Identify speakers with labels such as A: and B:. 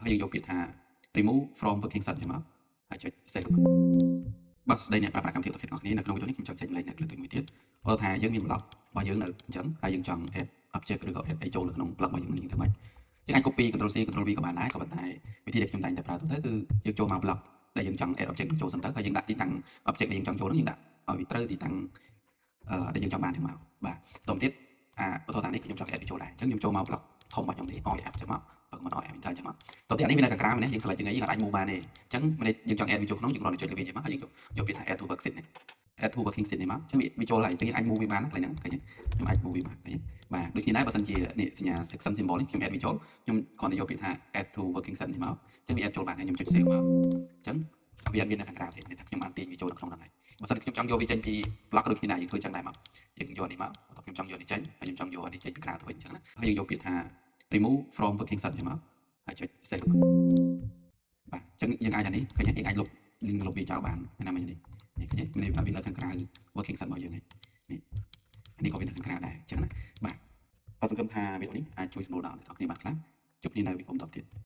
A: ហើយយើងយកពាក្យថា remove from working set ចឹងមកហើយចុច save បើស្ដីអ្នកប្រើប្រាស់កម្មវិធី AutoCAD ទាំងអស់គ្នានៅក្នុងវីដេអូនេះខ្ញុំចង់ចែករំលែកនៅលើទីមួយទៀតបើថាយើងមាន block របស់យើងនៅអញ្ចឹងហើយយើងចង់ add object ឬក៏ add អីចូលនៅក្នុង block របស់យើងនេះទៅមិនយើងអាច copy Ctrl C Ctrl V ក៏បានដែរក៏ប៉ុន្តែវិធីដែលខ្ញុំតែងតែប្រើទៅគឺយើងចូលមក block ដែលយើងចង់ add object ចូលសិនទៅហើយយើងដាក់ទីតាំង object ដែលយើងចង់ចូលហ្នឹងយើងដាក់ឲ្យវាត្រូវទីតាំងដែលយើងចង់បានចឹងមកបាទបន្តទៀតឧទាហរណ៍នេះខ្ញុំចង់ add វាចូលដែរអញ្ចឹងខ្ញុំចូលមក block ធំរបស់ខ្ញុំនេះ OF ចឹងមកបើមិន OF enter ចឹងមកតោះទីអានេះវានៅខាងក្រៅនេះយើង select យើងអីយើងអាច move បានទេអញ្ចឹងយើងចង់ add វាចូលក្នុងយើងគ្រាន់តែចុចលើវាចឹងមកហើយយើងយកពាក្យថា add to worksheet នេះ add to working sheet នេះមកអញ្ចឹងវាចូលហើយអញ្ចឹងយើងអាច move វាបានហ្នឹងឃើញខ្ញុំអាច move វាមកឃើញបាទដូចគ្នាដែរបើសិនជានេះសញ្ញា section symbol នេះខ្ញុំ add វាចូលខ្ញុំគ្រាន់តែយកពាក្យថា add to working sheet នេះមកអញ្ចឹងវា add ចូលបានហើយខ្ញុំចុច save មកអញ្ចឹងវាអត់មាននៅខាងក្រៅទេនេះថាខ្ញុំបានទាញវាចូលនៅក្នុងហ្នឹងហើយបើសិនខ្ញុំចង់យកវាចេញពី block ដូចគ្នាដែរយើងធ្វើចឹងដែរមកយើងយកនេះមកបន្តខ្ញុំចង់យកនេះចេញហើយខ្ញុំចង់យកនេះចេញពីក្រៅទៅវិញអញ្ចឹងណាហើយយើងយកពាក្យថា remove from working set ចឹងមកហើយចុច save មកបាទអញ្ចឹងយើងអាចអានេះឃើញយើងអាចលុបវាចោលបានណាមិញនេះឃើញមានវានៅខាងក្រៅ working set របស់យើងនេះនេះក៏វានៅខាងក្រៅដែរអញ្ចឹងណាបាទបើសង្ឃឹមថាវីដេអូនេះអាចជួយសម្រួលដល់អ្នកនរគ្នាបានខ្លះជួបគ្នានៅវីដេអូបន្តទៀត